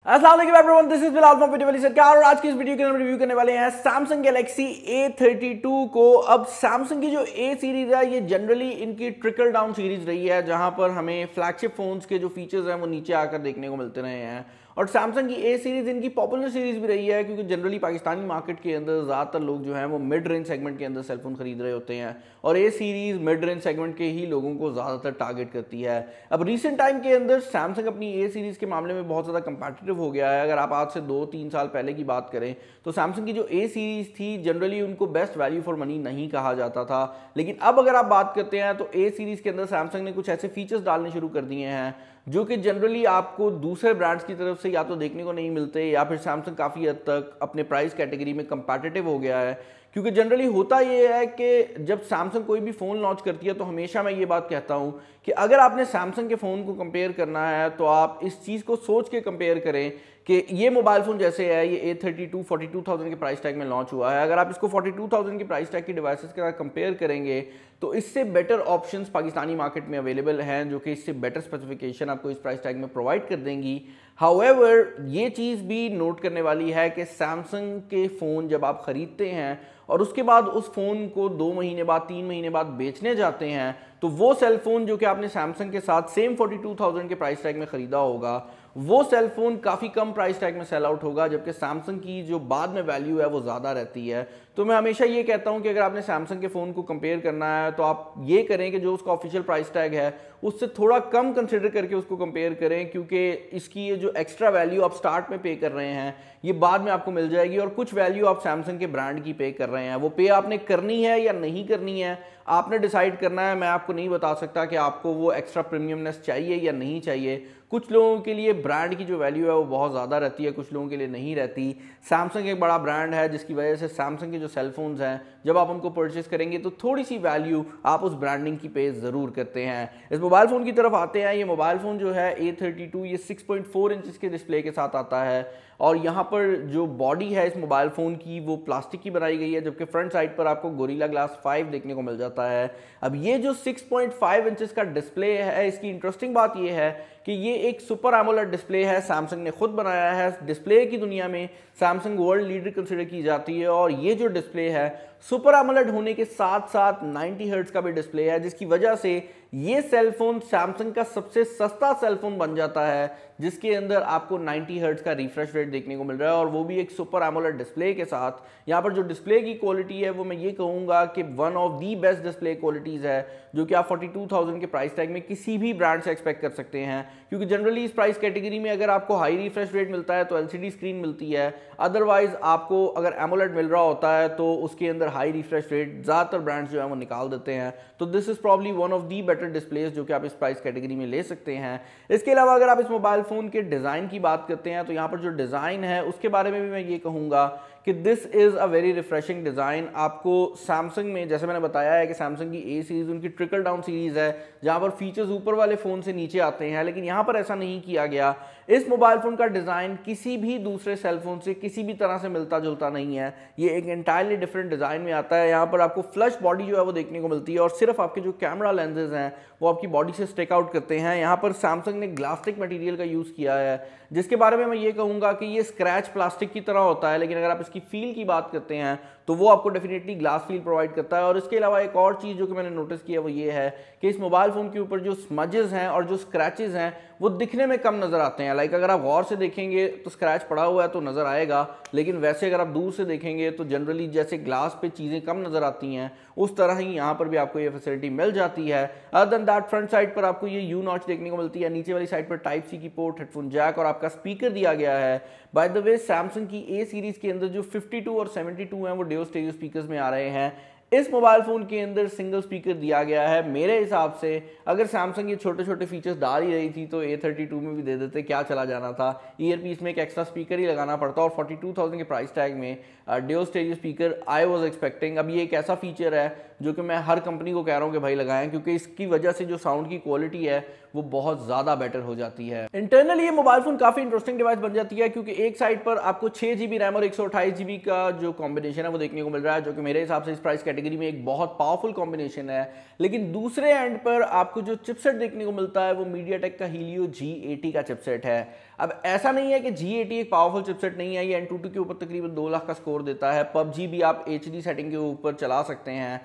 अस्सलाम वालेकुम everyone, this is Bilal from पिटी सरकार और आज की इस वीडियो के अंदर रिव्यू करने वाले हैं सैमसंग गैलेक्सी A32 को। अब सैमसंग की जो A सीरीज है ये जनरली इनकी ट्रिकल डाउन सीरीज रही है, जहां पर हमें फ्लैगशिप फोन्स के जो फीचर्स हैं वो नीचे आकर देखने को मिलते रहे हैं। और सैमसंग की A सीरीज इनकी पॉपुलर सीरीज भी रही है, क्योंकि जनरली पाकिस्तानी मार्केट के अंदर ज़्यादातर लोग जो हैं वो मिड रेंज सेगमेंट के अंदर सेलफोन खरीद रहे होते हैं और A series mid range segment के ही लोगों को ज़्यादातर टारगेट करती है। अब रिसेंट टाइम के अंदर सैमसंग अपनी A सीरीज के मामले में बहुत ज़्यादा कंपेटिटिव हो गया है। अगर आप आज से 2-3 साल पहले की बात करें तो सैमसंग की जो A सीरीज थी जनरली उनको बेस्ट वैल्यू फॉर मनी नहीं कहा जाता था, लेकिन अब अगर आप बात करते हैं तो A सीरीज के अंदर सैमसंग ने कुछ ऐसे फीचर्स डालने शुरू कर दिए हैं जो कि जनरली आपको दूसरे ब्रांड्स की तरफ से या तो देखने को नहीं मिलते, या फिर सैमसंग काफ़ी हद तक अपने प्राइस कैटेगरी में कंपैटिटिव हो गया है। क्योंकि जनरली होता ये है कि जब सैमसंग कोई भी फ़ोन लॉन्च करती है तो हमेशा मैं ये बात कहता हूँ कि अगर आपने सैमसंग के फ़ोन को कंपेयर करना है तो आप इस चीज़ को सोच के कंपेयर करें कि ये मोबाइल फ़ोन जैसे है ये A32 42,000 के प्राइस टैग में लॉन्च हुआ है। अगर आप इसको 42,000 के प्राइस टैग की डिवाइसेस के साथ कंपेयर करेंगे तो इससे बेटर ऑप्शंस पाकिस्तानी मार्केट में अवेलेबल हैं, जो कि इससे बेटर स्पेसिफिकेशन आपको इस प्राइस टैग में प्रोवाइड कर देंगी। हाउएवर ये चीज़ भी नोट करने वाली है कि सैमसंग के फ़ोन जब आप ख़रीदते हैं और उसके बाद उस फ़ोन को 2 महीने बाद 3 महीने बाद बेचने जाते हैं तो वो सेल फोन जो कि आपने सैमसंग के साथ सेम 42,000 के प्राइस टैग में ख़रीदा होगा वो सेल फोन काफ़ी कम प्राइस टैग में सेल आउट होगा, जबकि सैमसंग की जो बाद में वैल्यू है वो ज़्यादा रहती है। तो मैं हमेशा ये कहता हूँ कि अगर आपने सैमसंग के फ़ोन को कंपेयर करना है तो आप ये करें कि जो उसका ऑफिशियल प्राइस टैग है उससे थोड़ा कम कंसिडर करके उसको कंपेयर करें, क्योंकि इसकी ये जो एक्स्ट्रा वैल्यू आप स्टार्ट में पे कर रहे हैं ये बाद में आपको मिल जाएगी, और कुछ वैल्यू आप सैमसंग के ब्रांड की पे कर रहे हैं। वो पे आपने करनी है या नहीं करनी है आपने डिसाइड करना है। मैं आपको नहीं बता सकता कि आपको वो एक्स्ट्रा प्रीमियमनेस चाहिए या नहीं चाहिए। कुछ लोगों के लिए ब्रांड की जो वैल्यू है वो बहुत ज़्यादा रहती है, कुछ लोगों के लिए नहीं रहती। सैमसंग एक बड़ा ब्रांड है जिसकी वजह से सैमसंग के जो सेलफोन्स हैं जब आप उनको परचेस करेंगे तो थोड़ी सी वैल्यू आप उस ब्रांडिंग की पे ज़रूर करते हैं। इस मोबाइल फ़ोन की तरफ आते हैं। ये मोबाइल फ़ोन जो है A32 ये 6.4 इंचज़ के डिस्प्ले के साथ आता है, और यहाँ पर जो बॉडी है इस मोबाइल फ़ोन की वो प्लास्टिक की बनाई गई है, जबकि फ्रंट साइड पर आपको गोरिल्ला ग्लास 5 देखने को मिल जाता है। अब ये जो 6.5 इंचेस का डिस्प्ले है इसकी इंटरेस्टिंग बात ये है कि ये एक सुपर एमोलेड डिस्प्ले है, सैमसंग ने खुद बनाया है। डिस्प्ले की दुनिया में सैमसंग वर्ल्ड लीडर कंसिडर की जाती है, और ये जो डिस्प्ले है सुपर एमोलेड होने के साथ साथ 90 हर्ट्ज का भी डिस्प्ले है, जिसकी वजह से ये सेलफोन सैमसंग का सबसे सस्ता सेलफोन बन जाता है, जिसके अंदर आपको 90 हर्ट्ज का रिफ्रेश रेट देखने को मिल रहा है, और वो भी एक सुपर एमोलेड डिस्प्ले के साथ। यहाँ पर जो डिस्प्ले की क्वालिटी है वो मैं ये कहूँगा कि one of the best display qualities है, जो कि आप 42,000 के प्राइस टैग में किसी भी ब्रांड से एक्सपेक्ट कर सकते हैं। क्योंकि जनरली इस प्राइस कैटेगरी में अगर आपको हाई रिफ्रेश रेट मिलता है तो LCD स्क्रीन मिलती है, अदरवाइज आपको अगर एमोलेड मिल रहा होता है तो उसके अंदर हाई रिफ्रेश रेट ज़्यादातर ब्रांड्स जो है वो निकाल देते हैं। तो this is probably one of the better displace जो कि आप इस प्राइस कैटेगरी में ले सकते हैं। इसके अलावा अगर आप इस मोबाइल फ़ोन के डिज़ाइन की बात करते हैं तो यहाँ पर जो डिज़ाइन है उसके बारे में भी मैं ये कहूँगा कि this is a very refreshing design. आपको सैमसंग में जैसे मैंने बताया है कि सैमसंग की A सीरीज़ उनकी ट्रिकल डाउन सीरीज़ है, जहाँ पर फीचर्स ऊपर वाले फ़ोन से नीचे आते हैं, लेकिन यहाँ पर ऐसा नहीं किया गया। इस मोबाइल फ़ोन का डिज़ाइन किसी भी दूसरे सेलफोन से किसी भी तरह से मिलता जुलता नहीं है, ये एक एंटायरली डिफरेंट डिज़ाइन में आता है। यहाँ पर आपको फ्लश बॉडी जो है वो देखने को मिलती है, और सिर्फ आपके जो कैमरा लेंसेज हैं वो आपकी बॉडी से स्टिक आउट करते हैं। यहाँ पर सैमसंग ने ग्लास्टिक मटेरियल का यूज़ किया है, जिसके बारे में मैं ये कहूँगा कि ये स्क्रैच प्लास्टिक की तरह होता है, लेकिन अगर आप इसकी फील की बात करते हैं तो वो आपको डेफिनेटली ग्लास फील प्रोवाइड करता है। और इसके अलावा एक और चीज़ जो कि मैंने नोटिस किया वो ये है कि इस मोबाइल फ़ोन के ऊपर जो स्मजेस हैं और जो स्क्रैचेस हैं वो दिखने में कम नज़र आते हैं। लाइक अगर आप गौर से देखेंगे तो स्क्रैच पड़ा हुआ है तो नज़र आएगा, लेकिन वैसे अगर आप दूर से देखेंगे तो जनरली जैसे ग्लास पे चीज़ें कम नज़र आती हैं उस तरह ही यहाँ पर भी आपको ये फैसिलिटी मिल जाती है। Other than that front side पर आपको ये यू नॉच देखने को मिलती है, नीचे वाली साइड पर टाइप सी की पोर्ट, हेडफोन जैक और आपका स्पीकर दिया गया है। बाय द वे सैमसंग की A सीरीज़ के अंदर जो 52 और 72 हैं वो डुअल स्टीरियो स्पीकर्स में आ रहे हैं। इस मोबाइल फ़ोन के अंदर सिंगल स्पीकर दिया गया है। मेरे हिसाब से अगर सैमसंग ये छोटे छोटे फीचर्स डाल ही रही थी तो A32 में भी दे देते, क्या चला जाना था। ईयरपीस में एक एक्स्ट्रा स्पीकर ही लगाना पड़ता, और 42,000 के प्राइस टैग में dual stereo speaker I was expecting. अब ये एक ऐसा फीचर है जो कि मैं हर कंपनी को कह रहा हूँ कि भाई लगाएं, क्योंकि इसकी वजह से जो साउंड की क्वालिटी है वो बहुत ज़्यादा बेटर हो जाती है। इंटरनली ये मोबाइल फ़ोन काफ़ी इंटरेस्टिंग डिवाइस बन जाती है, क्योंकि एक साइड पर आपको 6 GB रैम और 128 GB का जो कॉम्बिनेशन है वो देखने को मिल रहा है, जो कि मेरे हिसाब से इस प्राइस कैटेगरी कैटेगरी में एक बहुत पावरफुल कॉम्बिनेशन है, लेकिन दूसरे एंड पर आपको जो चिपसेट देखने को मिलता है वो मीडियाटेक का हीलियो G80 का चिपसेट है। अब ऐसा नहीं है कि G80 एक पावरफुल चिपसेट नहीं है, ये Antutu के ऊपर तकरीबन 2 लाख का स्कोर देता है, PUBG भी आप HD सेटिंग के ऊपर चला सकते हैं।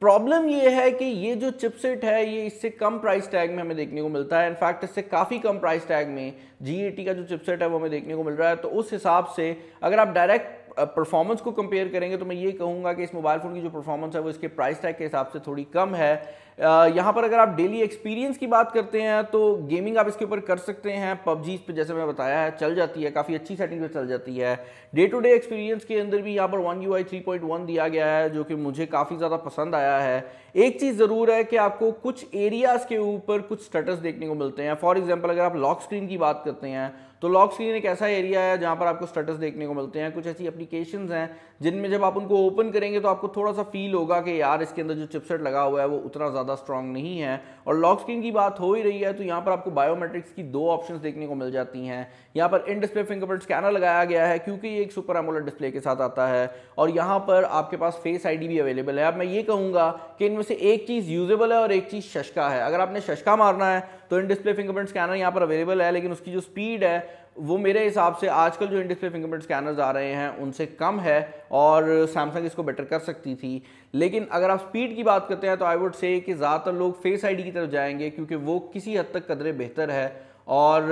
प्रॉब्लम ये है कि ये जो चिपसेट है ये इससे कम प्राइस टैग में हमें देखने को मिलता है। इनफैक्ट इससे काफ़ी कम प्राइस टैग में G80 का जो चिपसेट है वो हमें देखने को मिल रहा है। तो उस हिसाब से अगर आप डायरेक्ट परफॉर्मेंस को कंपेयर करेंगे तो मैं ये कहूँगा कि इस मोबाइल फ़ोन की जो परफॉर्मेंस है वो इसके प्राइस टैग के हिसाब से थोड़ी कम है। यहाँ पर अगर आप डेली एक्सपीरियंस की बात करते हैं तो गेमिंग आप इसके ऊपर कर सकते हैं। PUBG इस पर जैसे मैं बताया है चल जाती है, काफ़ी अच्छी सेटिंग पे चल जाती है। डे टू डे एक्सपीरियंस के अंदर भी यहाँ पर One UI 3.1 दिया गया है जो कि मुझे काफ़ी ज़्यादा पसंद आया है। एक चीज़ ज़रूर है कि आपको कुछ एरियाज़ के ऊपर कुछ स्टेटस देखने को मिलते हैं। फॉर एग्जाम्पल अगर आप लॉक स्क्रीन की बात करते हैं तो लॉक स्क्रीन एक ऐसा एरिया है जहाँ पर आपको स्टेटस देखने को मिलते हैं। कुछ ऐसी एप्लीकेशंस हैं जिनमें जब आप उनको ओपन करेंगे तो आपको थोड़ा सा फील होगा कि यार इसके अंदर जो चिपसेट लगा हुआ है वो उतना ज़्यादा स्ट्रांग नहीं है। और लॉक स्क्रीन की बात हो ही रही है तो यहाँ पर आपको बायोमेट्रिक्स की 2 ऑप्शंस देखने को मिल जाती हैं। यहाँ पर इन डिस्प्ले फिंगरप्रिंट स्कैनर लगाया गया है क्योंकि ये एक सुपर एमोलेड डिस्प्ले के साथ आता है, और यहाँ पर आपके पास फेस आईडी भी अवेलेबल है। अब मैं ये कहूँगा कि इनमें से एक चीज़ यूजेबल है और एक चीज़ शशका है। अगर आपने शशका मारना है तो इन डिस्प्ले फिंगरप्रिंट स्कैनर यहाँ पर अवेलेबल है, लेकिन उसकी जो स्पीड है वो मेरे हिसाब से आजकल जो इन डिस्प्ले फिंगरप्रिंट स्कैनर्स आ रहे हैं उनसे कम है, और सैमसंग इसको बेटर कर सकती थी। लेकिन अगर आप स्पीड की बात करते हैं तो आई वुड से कि ज़्यादातर लोग फेस आईडी की तरफ जाएंगे क्योंकि वो किसी हद तक कदरे बेहतर है, और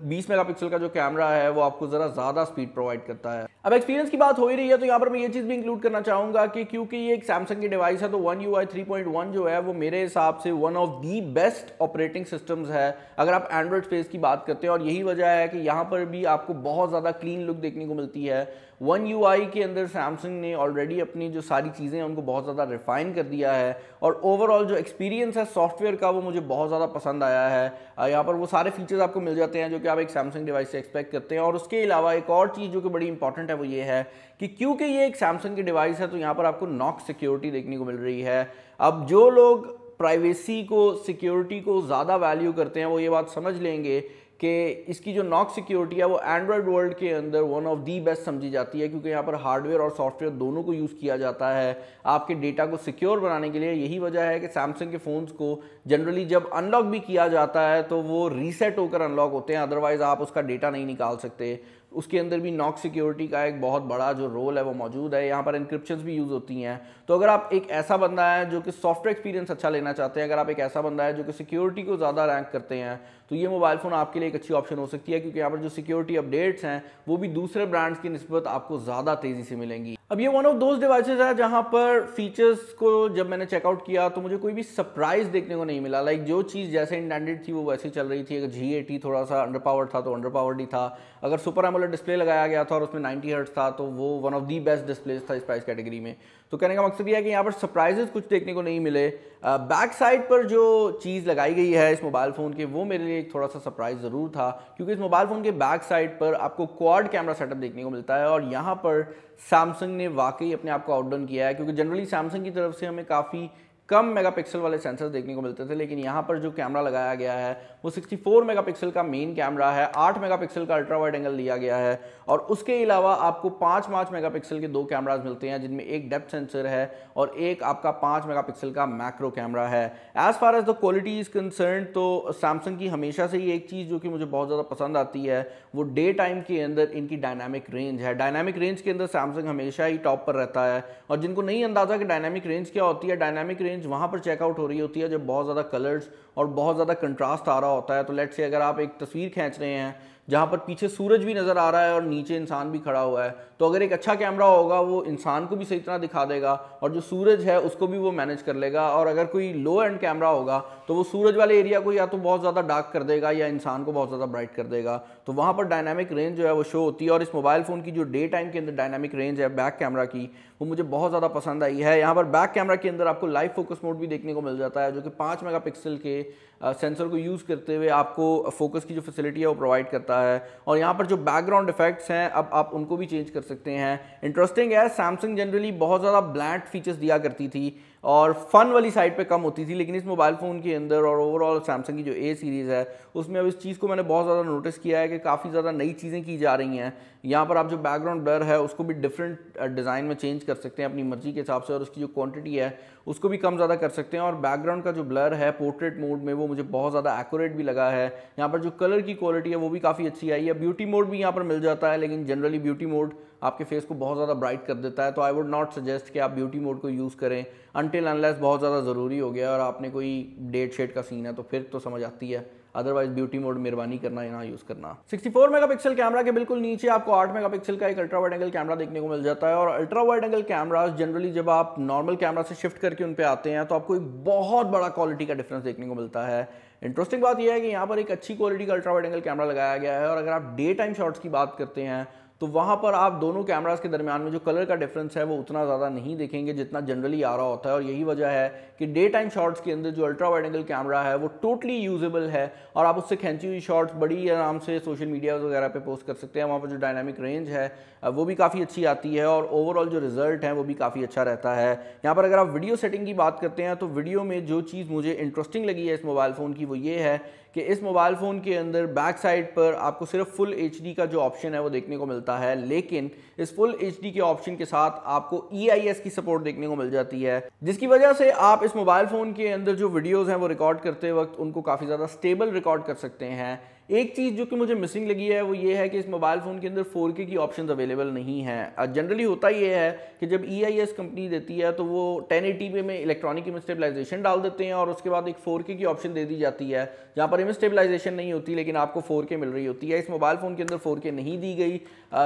20 मेगापिक्सल का जो कैमरा है वो आपको ज़रा ज़्यादा स्पीड प्रोवाइड करता है। अब एक्सपीरियंस की बात हो ही रही है तो यहाँ पर मैं ये चीज़ भी इंक्लूड करना चाहूँगा कि क्योंकि ये एक सैमसंग की डिवाइस है तो One UI 3.1 जो है वो मेरे हिसाब से one of the best operating systems है अगर आप एंड्रॉयड स्पेस की बात करते हैं। और यही वजह है कि यहाँ पर भी आपको बहुत ज़्यादा क्लीन लुक देखने को मिलती है। One UI के अंदर सैमसंग ने ऑलरेडी अपनी जो सारी चीज़ें हैं उनको बहुत ज़्यादा रिफाइन कर दिया है, और ओवरऑल जो एक्सपीरियंस है सॉफ्टवेयर का वो मुझे बहुत ज़्यादा पसंद आया है। यहाँ पर वो सारे फीचर्स आपको मिल जाते हैं जो कि आप एक सैमसंग डिवाइस से एक्सपेक्ट करते हैं। और उसके अलावा एक और चीज़ जो कि बड़ी इंपॉर्टेंट है वो ये है कि क्योंकि ये एक सैमसंग की डिवाइस है तो यहाँ पर आपको नॉक सिक्योरिटी देखने को मिल रही है। अब जो लोग प्राइवेसी को, सिक्योरिटी को ज़्यादा वैल्यू करते हैं वो ये बात समझ लेंगे कि इसकी जो नॉक सिक्योरिटी है वो एंड्रॉयड वर्ल्ड के अंदर वन ऑफ दी बेस्ट समझी जाती है, क्योंकि यहाँ पर हार्डवेयर और सॉफ्टवेयर दोनों को यूज़ किया जाता है आपके डेटा को सिक्योर बनाने के लिए। यही वजह है कि सैमसंग के फ़ोन्स को जनरली जब अनलॉक भी किया जाता है तो वो रीसेट होकर अनलॉक होते हैं, अदरवाइज़ आप उसका डेटा नहीं निकाल सकते। उसके अंदर भी नॉक सिक्योरिटी का एक बहुत बड़ा जो रोल है वो मौजूद है। यहाँ पर इंक्रिप्शंस भी यूज़ होती हैं। तो अगर आप एक ऐसा बंदा है जो कि सॉफ्टवेयर एक्सपीरियंस अच्छा लेना चाहते हैं, अगर आप एक ऐसा बंदा है जो कि सिक्योरिटी को ज़्यादा रैंक करते हैं, तो ये मोबाइल फ़ोन आपके लिए एक अच्छी ऑप्शन हो सकती है, क्योंकि यहाँ पर जो सिक्योरिटी अपडेट्स हैं वो भी दूसरे ब्रांड्स की निस्बत आपको ज़्यादा तेज़ी से मिलेंगी। अब ये वन ऑफ दोज डिवाइसेज है जहाँ पर फीचर्स को जब मैंने चेकआउट किया तो मुझे कोई भी सरप्राइज़ देखने को नहीं मिला। लाइक जो चीज़ जैसे इंटेंडेड थी वो वैसी चल रही थी। अगर G80 थोड़ा सा अंडर पावर्ड था तो अंडर पावर्ड ही था। अगर सुपर एमोलेड डिस्प्ले लगाया गया था और उसमें 90 हर्ट्ज था तो वो one of the best displace था इस प्राइस कैटेगरी में। तो कहने का मकसद ये है कि यहाँ पर सरप्राइजेस कुछ देखने को नहीं मिले। बैक साइड पर जो चीज़ लगाई गई है इस मोबाइल फ़ोन के वो मेरे लिए थोड़ा सा सरप्राइज ज़रूर था, क्योंकि इस मोबाइल फ़ोन के बैक साइड पर आपको क्वाड कैमरा सेटअप देखने को मिलता है। और यहाँ पर सैमसंग ने वाकई अपने आप को आउटडन किया है, क्योंकि जनरली सैमसंग की तरफ से हमें काफ़ी कम मेगापिक्सल वाले सेंसर देखने को मिलते थे, लेकिन यहाँ पर जो कैमरा लगाया गया है वो 64 मेगापिक्सल का मेन कैमरा है, 8 मेगापिक्सल का अल्ट्रा वाइड एंगल लिया गया है, और उसके अलावा आपको 5 मेगापिक्सल के 2 कैमराज मिलते हैं, जिनमें एक डेप्थ सेंसर है और एक आपका 5 मेगापिक्सल का मैक्रो कैमरा है। As far as the quality is concern तो सैमसंग की हमेशा से ही एक चीज़ जो कि मुझे बहुत ज़्यादा पसंद आती है वो डे टाइम के अंदर इनकी डायनामिक रेंज है। डायनामिक रेंज के अंदर सैमसंग हमेशा ही टॉप पर रहता है, और जिनको नहीं अंदाजा कि डायनामिक रेंज क्या होती है, डायनामिक रेंज वहाँ पर चेकआउट हो रही होती है जब बहुत ज़्यादा कलर्स और बहुत ज़्यादा कंट्रास्ट आ रहा होता है। तो लेट्स से अगर आप एक तस्वीर खींच रहे हैं जहाँ पर पीछे सूरज भी नज़र आ रहा है और नीचे इंसान भी खड़ा हुआ है, तो अगर एक अच्छा कैमरा होगा वो इंसान को भी सही तरह दिखा देगा और जो सूरज है उसको भी वो मैनेज कर लेगा। और अगर कोई लो एंड कैमरा होगा तो वो सूरज वाले एरिया को या तो बहुत ज़्यादा डार्क कर देगा या इंसान को बहुत ज़्यादा ब्राइट कर देगा। तो वहाँ पर डायनामिक रेंज जो है वो शो होती है। और इस मोबाइल फ़ोन की जो डे टाइम के अंदर डायनामिक रेंज है बैक कैमरा की, वो मुझे बहुत ज़्यादा पसंद आई है। यहाँ पर बैक कैमरा के अंदर आपको लाइव फोकस मोड भी देखने को मिल जाता है, जो कि 5 मेगापिक्सल के सेंसर को यूज़ करते हुए आपको फोकस की जो फैसिलिटी है वो प्रोवाइड करता है। और यहाँ पर जो बैकग्राउंड इफेक्ट्स हैं अब आप उनको भी चेंज कर सकते हैं। इंटरेस्टिंग है, सैमसंग जनरली बहुत ज़्यादा ब्लैंड फीचर्स दिया करती थी, और फन वाली साइड पे कम होती थी, लेकिन इस मोबाइल फ़ोन के अंदर और ओवरऑल सैमसंग की जो ए सीरीज़ है उसमें अब इस चीज़ को मैंने बहुत ज़्यादा नोटिस किया है कि काफ़ी ज़्यादा नई चीज़ें की जा रही हैं। यहाँ पर आप जो बैकग्राउंड ब्लर है उसको भी डिफरेंट डिज़ाइन में चेंज कर सकते हैं अपनी मर्जी के हिसाब से, और उसकी जो क्वांटिटी है उसको भी कम ज़्यादा कर सकते हैं। और बैकग्राउंड का जो ब्लर है पोर्ट्रेट मोड में वो मुझे बहुत ज़्यादा एक्यूरेट भी लगा है। यहाँ पर जो कलर की क्वालिटी है वो भी काफ़ी अच्छी आई है। ब्यूटी मोड भी यहाँ पर मिल जाता है, लेकिन जनरली ब्यूटी मोड आपके फेस को बहुत ज़्यादा ब्राइट कर देता है, तो आई वुड नॉट सजेस्ट कि आप ब्यूटी मोड को यूज़ करें अनटिल अनलेस बहुत ज़्यादा ज़रूरी हो गया और आपने कोई डेट शेड का सीन है तो फिर तो समझ आती है, अदरवाइज ब्यूटी मोड मेहरबानी करना या ना यूज़ करना। 64 मेगापिक्सल कैमरा के बिल्कुल नीचे आपको 8 मेगापिक्सल का एक अल्ट्रा वाइड एंगल कैमरा देखने को मिल जाता है। और ultra wide angle cameras generally जब आप नॉर्मल कैमरा से शिफ्ट करके उन पे आते हैं तो आपको एक बहुत बड़ा क्वालिटी का डिफरेंस देखने को मिलता है। इंटरेस्टिंग बात यह है कि यहाँ पर एक अच्छी क्वालिटी का अल्ट्रा वाइड एंगल कैमरा लगाया गया है, और अगर आप डे टाइम शॉट्स की बात करते हैं तो वहाँ पर आप दोनों कैमरास के दरमियान में जो कलर का डिफरेंस है वो उतना ज़्यादा नहीं देखेंगे जितना जनरली आ रहा होता है। और यही वजह है कि डे टाइम शॉट्स के अंदर जो अल्ट्रा वाइड एंगल कैमरा है वो टोटली यूजेबल है, और आप उससे खींची हुई शॉट्स बड़ी आराम से सोशल मीडिया वगैरह पे पोस्ट कर सकते हैं। वहाँ पर जो डायनामिक रेंज है वो भी काफ़ी अच्छी आती है, और ओवरऑल जो रिजल्ट है वो भी काफ़ी अच्छा रहता है। यहाँ पर अगर आप वीडियो सेटिंग की बात करते हैं तो वीडियो में जो चीज़ मुझे इंटरेस्टिंग लगी है इस मोबाइल फ़ोन की वो ये है कि इस मोबाइल फ़ोन के अंदर बैक साइड पर आपको सिर्फ फुल HD का जो ऑप्शन है वो देखने को मिलता है, लेकिन इस फुल HD के ऑप्शन के साथ आपको EIS की सपोर्ट देखने को मिल जाती है, जिसकी वजह से आप इस मोबाइल फ़ोन के अंदर जो वीडियोज़ हैं वो रिकॉर्ड करते वक्त उनको काफ़ी ज़्यादा स्टेबल रिकॉर्ड कर सकते हैं। एक चीज़ जो कि मुझे मिसिंग लगी है वो ये है कि इस मोबाइल फ़ोन के अंदर 4K की ऑप्शंस अवेलेबल नहीं हैं। जनरली होता ये है कि जब EIS कंपनी देती है तो वो 1080p में इलेक्ट्रॉनिक इमेज स्टेबलाइजेशन डाल देते हैं, और उसके बाद एक 4K की ऑप्शन दे दी जाती है जहाँ पर इमेज स्टेबलाइजेशन नहीं होती लेकिन आपको 4K मिल रही होती है। इस मोबाइल फ़ोन के अंदर 4K नहीं दी गई,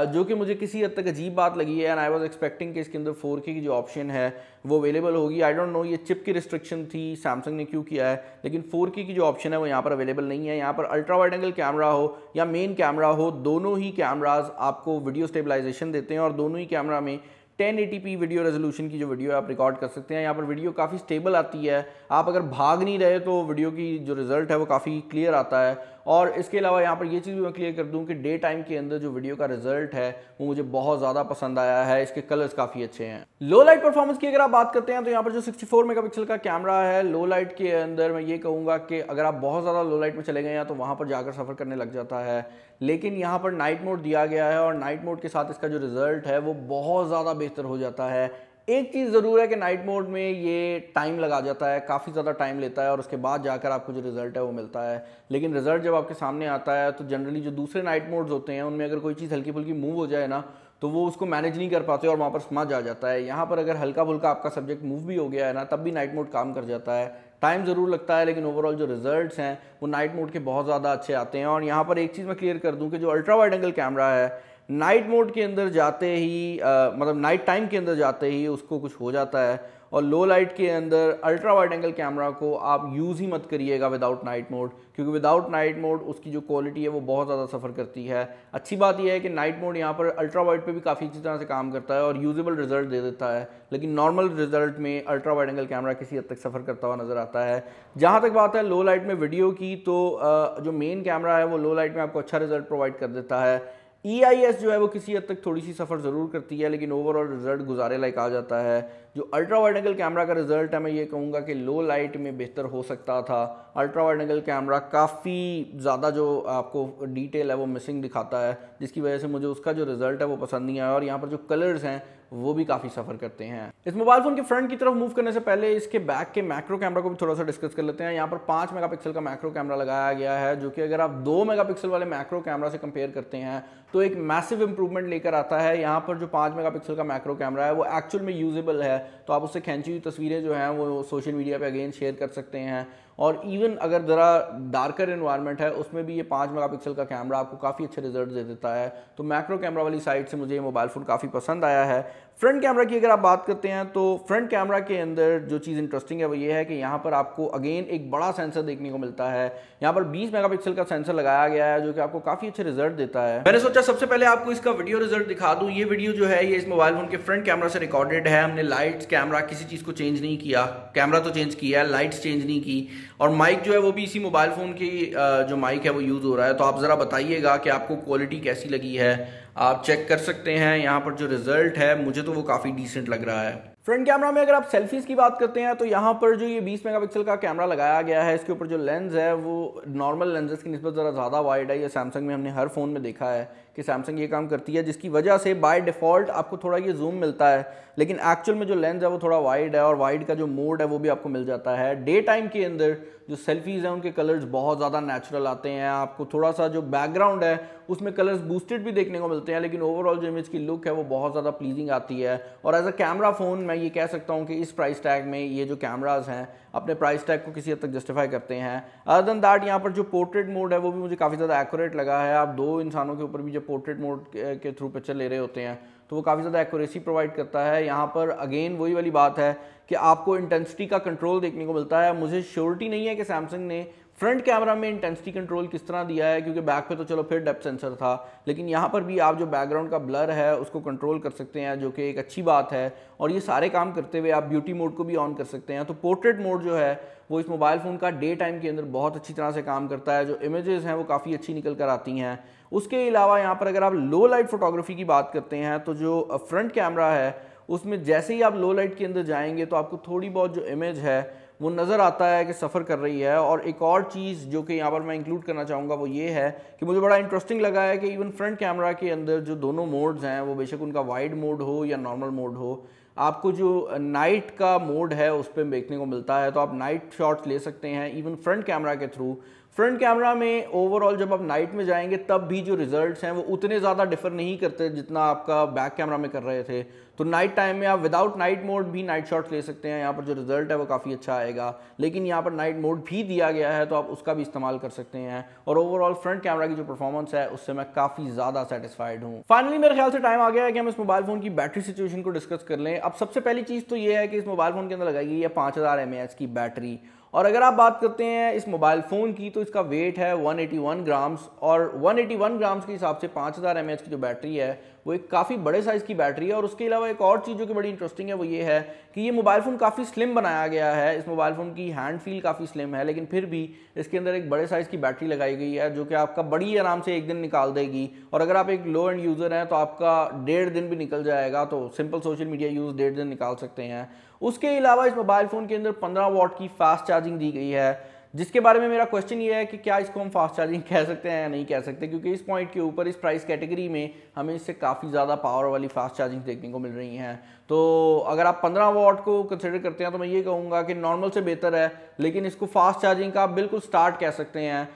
जो कि मुझे किसी हद तक अजीब बात लगी है, एंड आई वॉज एक्सपेक्टिंग कि इसके अंदर 4K की जो ऑप्शन है वो अवेलेबल होगी। आई डोंट नो ये चिप की रिस्ट्रिक्शन थी सैमसंग ने क्यों किया है, लेकिन 4K की जो ऑप्शन है वो यहाँ पर अवेलेबल नहीं है। यहाँ पर अल्ट्रा वाइड एंगल कैमरा हो या मेन कैमरा हो, दोनों ही कैमराज आपको वीडियो स्टेबलाइजेशन देते हैं, और दोनों ही कैमरा में 1080p वीडियो रेजोल्यूशन की जो वीडियो आप रिकॉर्ड कर सकते हैं। यहाँ पर वीडियो काफ़ी स्टेबल आती है, आप अगर भाग नहीं रहे तो वीडियो की जो रिजल्ट है वो काफ़ी क्लियर आता है। और इसके अलावा यहाँ पर ये चीज़ भी मैं क्लियर कर दूँ कि डे टाइम के अंदर जो वीडियो का रिजल्ट है वो मुझे बहुत ज़्यादा पसंद आया है, इसके कलर्स काफ़ी अच्छे हैं। लो लाइट परफॉर्मेंस की अगर आप बात करते हैं तो यहाँ पर जो 64 मेगापिक्सल का कैमरा है लो लाइट के अंदर, मैं ये कहूँगा कि अगर आप बहुत ज़्यादा लो लाइट में चले गए हैं तो वहाँ पर जाकर सफ़र करने लग जाता है, लेकिन यहाँ पर नाइट मोड दिया गया है और नाइट मोड के साथ इसका जो रिजल्ट है वो बहुत ज़्यादा बेहतर हो जाता है। एक चीज़ ज़रूर है कि नाइट मोड में ये टाइम लगा जाता है, काफ़ी ज़्यादा टाइम लेता है, और उसके बाद जाकर आपको जो रिजल्ट है वो मिलता है। लेकिन रिजल्ट जब आपके सामने आता है तो जनरली जो दूसरे नाइट मोड्स होते हैं उनमें अगर कोई चीज़ हल्की फुल्की मूव हो जाए ना तो वो उसको मैनेज नहीं कर पाते और वहाँ पर स्मज आ जाता है। यहाँ पर अगर हल्का फुल्का आपका सब्जेक्ट मूव भी हो गया है ना तब भी नाइट मोड काम कर जाता है। टाइम ज़रूर लगता है लेकिन ओवरऑल जो रिजल्ट्स हैं वो नाइट मोड के बहुत ज़्यादा अच्छे आते हैं। और यहाँ पर एक चीज़ मैं क्लियर कर दूँ कि जो अल्ट्रा वाइड एंगल कैमरा है नाइट मोड के अंदर जाते ही मतलब नाइट टाइम के अंदर जाते ही उसको कुछ हो जाता है, और लो लाइट के अंदर अल्ट्रा वाइड एंगल कैमरा को आप यूज़ ही मत करिएगा विदाउट नाइट मोड, क्योंकि विदाउट नाइट मोड उसकी जो क्वालिटी है वो बहुत ज़्यादा सफ़र करती है। अच्छी बात यह है कि नाइट मोड यहाँ पर अल्ट्रा वाइड पे भी काफ़ी अच्छी तरह से काम करता है और यूजेबल रिजल्ट दे देता है, लेकिन नॉर्मल रिजल्ट में अल्ट्रा वाइड एंगल कैमरा किसी हद तक सफ़र करता हुआ नज़र आता है। जहाँ तक बात है लो लाइट में वीडियो की, तो जो मेन कैमरा है वो लो लाइट में आपको अच्छा रिजल्ट प्रोवाइड कर देता है। EIS जो है वो किसी हद तक थोड़ी सी सफ़र ज़रूर करती है, लेकिन ओवरऑल रिजल्ट गुजारे लायक आ जाता है। जो अल्ट्रा वाइड एंगल कैमरा का रिजल्ट है मैं ये कहूँगा कि लो लाइट में बेहतर हो सकता था। अल्ट्रा वाइड एंगल कैमरा काफ़ी ज़्यादा जो आपको डिटेल है वो मिसिंग दिखाता है, जिसकी वजह से मुझे उसका जो रिजल्ट है वो पसंद नहीं आया, और यहाँ पर जो कलर्स हैं वो भी काफ़ी सफ़र करते हैं। इस मोबाइल फ़ोन के फ्रंट की तरफ मूव करने से पहले इसके बैक के मैक्रो कैमरा को भी थोड़ा सा डिस्कस कर लेते हैं। यहाँ पर 5 मेगापिक्सल का मैक्रो कैमरा लगाया गया है, जो कि अगर आप 2 मेगापिक्सल वाले मैक्रो कैमरा से कंपेयर करते हैं तो एक मैसिव इंप्रूवमेंट लेकर आता है। यहाँ पर जो 5 मेगापिक्सल का मैक्रो कैमरा है वो एक्चुअल में यूजेबल है, तो आप उससे खींची हुई तस्वीरें जो हैं वो सोशल मीडिया पे अगेन शेयर कर सकते हैं। और इवन अगर ज़रा डार्कर एनवायरनमेंट है उसमें भी ये 5 मेगापिक्सल का कैमरा आपको काफ़ी अच्छे रिजल्ट दे देता है। तो मैक्रो कैमरा वाली साइड से मुझे ये मोबाइल फ़ोन काफ़ी पसंद आया है। फ्रंट कैमरा की अगर आप बात करते हैं तो फ्रंट कैमरा के अंदर जो चीज़ इंटरेस्टिंग है वो ये है कि यहाँ पर आपको अगेन एक बड़ा सेंसर देखने को मिलता है। यहाँ पर 20 मेगापिक्सल का सेंसर लगाया गया है, जो कि आपको काफ़ी अच्छे रिजल्ट देता है। मैंने सोचा सबसे पहले आपको इसका वीडियो रिजल्ट दिखा दूँ। ये वीडियो जो है ये इस मोबाइल फ़ोन के फ्रंट कैमरा से रिकॉर्डेड है। हमने लाइट्स, कैमरा, किसी चीज़ को चेंज नहीं किया। कैमरा तो चेंज किया है, लाइट्स चेंज नहीं की, और माइक जो है वो भी इसी मोबाइल फ़ोन की जो माइक है वो यूज़ हो रहा है। तो आप ज़रा बताइएगा कि आपको क्वालिटी कैसी लगी है। आप चेक कर सकते हैं यहाँ पर जो रिजल्ट है, मुझे तो वो काफ़ी डिसेंट लग रहा है। फ्रंट कैमरा में अगर आप सेल्फीज की बात करते हैं तो यहाँ पर जो ये 20 मेगापिक्सल का कैमरा लगाया गया है, इसके ऊपर जो लेंस है वो नॉर्मल लेंसेज की निस्बत ज़रा ज़्यादा वाइड है। ये सैमसंग में हमने हर फ़ोन में देखा है कि सैमसंग ये काम करती है, जिसकी वजह से बाय डिफ़ॉल्ट आपको थोड़ा ये जूम मिलता है, लेकिन एक्चुअल में जो लेंस है वो थोड़ा वाइड है और वाइड का जो मोड है वो भी आपको मिल जाता है। डे टाइम के अंदर जो सेल्फीज़ हैं उनके कलर्स बहुत ज़्यादा नेचुरल आते हैं, आपको थोड़ा सा जो बैकग्राउंड है उसमें कलर्स बूस्टेड भी देखने को मिलते हैं, लेकिन ओवरऑल जो इमेज की लुक है वो बहुत ज़्यादा प्लीजिंग आती है। और एज अ कैमरा फ़ोन मैं ये कह सकता हूँ कि इस प्राइस टैग में ये जो कैमराज हैं अपने प्राइस टैग को किसी हद तक जस्टिफाई करते हैं। अदर देन दैट यहाँ पर जो पोर्ट्रेट मोड है वो भी मुझे काफ़ी ज़्यादा एक्यूरेट लगा है। आप दो इंसानों के ऊपर भी जो पोर्ट्रेट मोड के थ्रू पिक्चर ले रहे होते हैं तो वो काफ़ी ज़्यादा एक्यूरेसी प्रोवाइड करता है। यहाँ पर अगेन वही वाली बात है कि आपको इंटेंसिटी का कंट्रोल देखने को मिलता है। मुझे श्योरिटी नहीं है कि सैमसंग ने फ्रंट कैमरा में इंटेंसिटी कंट्रोल किस तरह दिया है, क्योंकि बैक पे तो चलो फिर डेप्थ सेंसर था, लेकिन यहाँ पर भी आप जो बैकग्राउंड का ब्लर है उसको कंट्रोल कर सकते हैं, जो कि एक अच्छी बात है। और ये सारे काम करते हुए आप ब्यूटी मोड को भी ऑन कर सकते हैं। तो पोर्ट्रेट मोड जो है वो इस मोबाइल फ़ोन का डे टाइम के अंदर बहुत अच्छी तरह से काम करता है। जो इमेजेस हैं वो काफ़ी अच्छी निकल कर आती हैं। उसके अलावा यहाँ पर अगर आप लो लाइट फोटोग्राफी की बात करते हैं तो जो फ्रंट कैमरा है उसमें जैसे ही आप लो लाइट के अंदर जाएंगे तो आपको थोड़ी बहुत जो इमेज है वो नज़र आता है कि सफ़र कर रही है। और एक और चीज़ जो कि यहाँ पर मैं इंक्लूड करना चाहूँगा वो ये है कि मुझे बड़ा इंटरेस्टिंग लगा है कि इवन फ्रंट कैमरा के अंदर जो दोनों मोड्स हैं वो बेशक उनका वाइड मोड हो या नॉर्मल मोड हो, आपको जो नाइट का मोड है उस पर देखने को मिलता है। तो आप नाइट शॉट्स ले सकते हैं इवन फ्रंट कैमरा के थ्रू। फ्रंट कैमरा में ओवरऑल जब आप नाइट में जाएंगे तब भी जो रिजल्ट्स हैं वो उतने ज़्यादा डिफर नहीं करते जितना आपका बैक कैमरा में कर रहे थे। तो नाइट टाइम में आप विदाउट नाइट मोड भी नाइट शॉट्स ले सकते हैं, यहाँ पर जो रिजल्ट है वो काफ़ी अच्छा आएगा। लेकिन यहाँ पर नाइट मोड भी दिया गया है तो आप उसका भी इस्तेमाल कर सकते हैं। और ओवरऑल फ्रंट कैमरा की जो परफॉर्मेंस है उससे मैं काफ़ी ज़्यादा सेटिस्फाइड हूँ। फाइनली मेरे ख्याल से टाइम आ गया है कि हम इस मोबाइल फ़ोन की बैटरी सिचुएशन को डिस्कस कर लें। अब सबसे पहली चीज़ तो ये है कि इस मोबाइल फ़ोन के अंदर लगाई गई है 5000 mAh की बैटरी। और अगर आप बात करते हैं इस मोबाइल फ़ोन की तो इसका वेट है 181 ग्राम्स, और 181 ग्राम्स के हिसाब से 5000 mAh की जो बैटरी है वो एक काफ़ी बड़े साइज़ की बैटरी है। और उसके अलावा एक और चीज़ जो कि बड़ी इंटरेस्टिंग है वो ये है कि ये मोबाइल फ़ोन काफ़ी स्लिम बनाया गया है। इस मोबाइल फ़ोन की हैंड फील काफ़ी स्लिम है, लेकिन फिर भी इसके अंदर एक बड़े साइज़ की बैटरी लगाई गई है जो कि आपका बड़ी आराम से एक दिन निकाल देगी। और अगर आप एक लो एंड यूज़र हैं तो आपका 1.5 दिन भी निकल जाएगा। तो सिंपल सोशल मीडिया यूज़ 1.5 दिन निकाल सकते हैं। उसके अलावा इस मोबाइल फ़ोन के अंदर 15 वॉट की फास्ट चार्जिंग दी गई है, जिसके बारे में मेरा क्वेश्चन ये है कि क्या इसको हम फास्ट चार्जिंग कह सकते हैं या नहीं कह सकते, क्योंकि इस पॉइंट के ऊपर इस प्राइस कैटेगरी में हमें इससे काफ़ी ज़्यादा पावर वाली फास्ट चार्जिंग देखने को मिल रही हैं। तो अगर आप 15 वॉट को कंसिडर करते हैं तो मैं ये कहूँगा कि नॉर्मल से बेहतर है, लेकिन इसको फास्ट चार्जिंग का आप बिल्कुल स्टार्ट कह सकते हैं।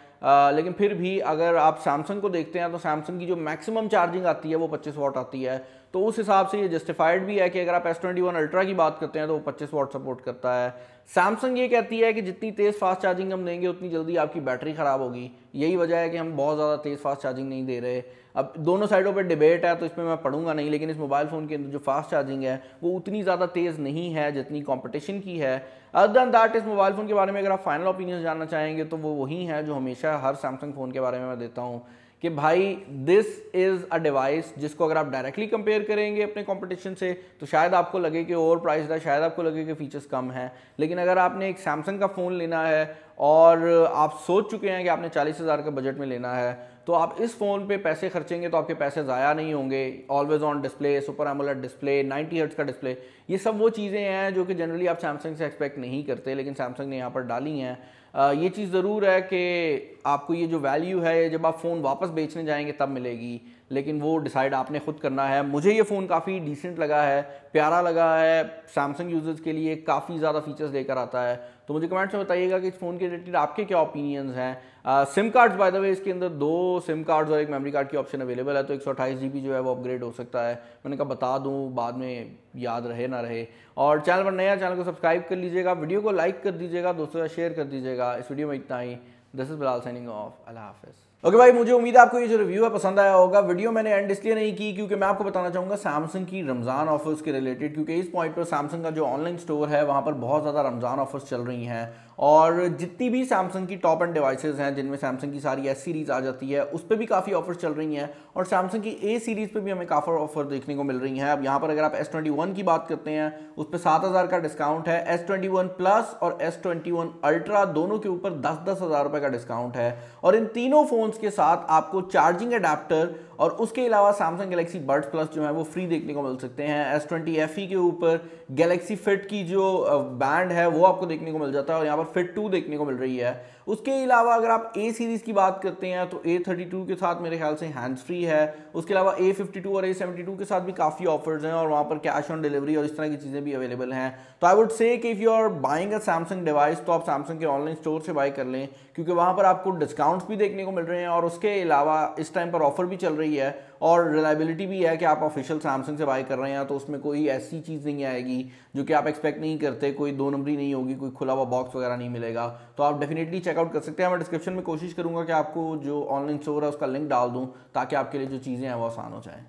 लेकिन फिर भी अगर आप सैमसंग को देखते हैं तो सैमसंग की जो मैक्सिमम चार्जिंग आती है वो 25 वॉट आती है। तो उस हिसाब से ये जस्टिफाइड भी है कि अगर आप S21 अल्ट्रा की बात करते हैं तो वो 25 वॉट सपोर्ट करता है। सैमसंग ये कहती है कि जितनी तेज़ फास्ट चार्जिंग हम देंगे उतनी जल्दी आपकी बैटरी ख़राब होगी। यही वजह है कि हम बहुत ज़्यादा तेज़ फास्ट चार्जिंग नहीं दे रहे। अब दोनों साइडों पर डिबेट है तो इसमें मैं पढ़ूंगा नहीं, लेकिन इस मोबाइल फ़ोन के अंदर जो फास्ट चार्जिंग है वो उतनी ज़्यादा तेज़ नहीं है जितनी कॉम्पिटिशन की है। अदर दैन दैट इस मोबाइल फ़ोन के बारे में अगर आप फाइनल ओपिनियन जानना चाहेंगे तो वो वही है जो हमेशा हर सैमसंग फ़ोन के बारे में मैं देता हूँ कि भाई दिस इज़ अ डिवाइस जिसको अगर आप डायरेक्टली कंपेयर करेंगे अपने कंपटीशन से तो शायद आपको लगे कि ओवर प्राइस्ड है, शायद आपको लगे कि फीचर्स कम हैं। लेकिन अगर आपने एक सैमसंग का फ़ोन लेना है और आप सोच चुके हैं कि आपने 40,000 का बजट में लेना है तो आप इस फ़ोन पे पैसे खर्चेंगे तो आपके पैसे ज़ाया नहीं होंगे। Always on display, super AMOLED display, 90 hertz का डिस्प्ले, ये सब वो चीज़ें हैं जो कि जनरली आप सैमसंग से एक्सपेक्ट नहीं करते, लेकिन सैमसंग ने यहाँ पर डाली हैं। ये चीज़ ज़रूर है कि आपको ये जो वैल्यू है जब आप फ़ोन वापस बेचने जाएंगे तब मिलेगी, लेकिन वो डिसाइड आपने खुद करना है। मुझे ये फ़ोन काफ़ी डिसेंट लगा है, प्यारा लगा है, सैमसंग यूज़र्स के लिए काफ़ी ज़्यादा फीचर्स लेकर आता है। तो मुझे कमेंट्स में बताइएगा कि इस फ़ोन के रिलेटेड आपके क्या ओपिनियंस हैं। SIM cards by the way इसके अंदर 2 सिम कार्ड्स और एक मेमोरी कार्ड की ऑप्शन अवेलेबल है, तो 128 GB जो है वो अपग्रेड हो सकता है। मैंने कहा बता दूं, बाद में याद रहे ना रहे। और चैनल पर नया, चैनल को सब्सक्राइब कर लीजिएगा, वीडियो को लाइक कर दीजिएगा, दोस्तों से शेयर कर दीजिएगा। इस वीडियो में इतना ही। This is Bilal signing off, अल्लाह हाफिज़। ओके भाई, मुझे उम्मीद है आपको ये जो रिव्यू है पसंद आया होगा। वीडियो मैंने एंड इसलिए नहीं की क्योंकि मैं आपको बताना चाहूँगा सैमसंग की रमज़ान ऑफर्स के रिलेटेड, क्योंकि इस पॉइंट पर सैमसंग का जो ऑनलाइन स्टोर है वहाँ पर बहुत ज़्यादा रमज़ान ऑफर्स चल रही हैं। और जितनी भी सैमसंग की टॉप एंड डिवाइसेज हैं जिनमें सैमसंग की सारी S सीरीज़ आ जाती है उस पर भी काफ़ी ऑफर्स चल रही हैं, और सैमसंग की A सीरीज़ पे भी हमें काफ़ी ऑफर देखने को मिल रही हैं। अब यहाँ पर अगर आप S21 की बात करते हैं उस पर 7,000 का डिस्काउंट है, S21 प्लस और S21 अल्ट्रा दोनों के ऊपर 10,000 रुपये का डिस्काउंट है। और इन तीनों फ़ोन्स के साथ आपको चार्जिंग अडेप्टर और उसके अलावा सैमसंग गैलेक्सी बड्स प्लस जो है वो फ्री देखने को मिल सकते हैं। S20 FE के ऊपर गैलेक्सी फिट की जो बैंड है वो आपको देखने को मिल जाता है और यहाँ पर फिट 2 देखने को मिल रही है। उसके अलावा अगर आप A सीरीज की बात करते हैं तो A32 के साथ मेरे ख्याल से हैंड्स फ्री है। उसके अलावा A52 और A72 के साथ भी काफ़ी ऑफर्स हैं और वहाँ पर कैश ऑन डिलीवरी और इस तरह की चीज़ें भी अवेलेबल हैं। तो आई वुड से कि if you are buying a Samsung device तो आप सैमसंग के ऑनलाइन स्टोर से बाय कर लें, क्योंकि वहाँ पर आपको डिस्काउंट्स भी देखने को मिल रहे हैं और उसके अलावा इस टाइम पर ऑफर भी चल रही है और रिलायबिलिटी भी है कि आप ऑफिशियल सैमसंग से बाय कर रहे हैं, तो उसमें कोई ऐसी चीज़ नहीं आएगी जो कि आप एक्सपेक्ट नहीं करते, कोई 2 नंबरी नहीं होगी, कोई खुला हुआ बॉक्स वगैरह नहीं मिलेगा। तो आप डेफिनेटली चेकआउट कर सकते हैं। मैं डिस्क्रिप्शन में कोशिश करूंगा कि आपको जो ऑनलाइन स्टोर है उसका लिंक डाल दूं ताकि आपके लिए जो चीज़ें हैं वो आसान हो जाए।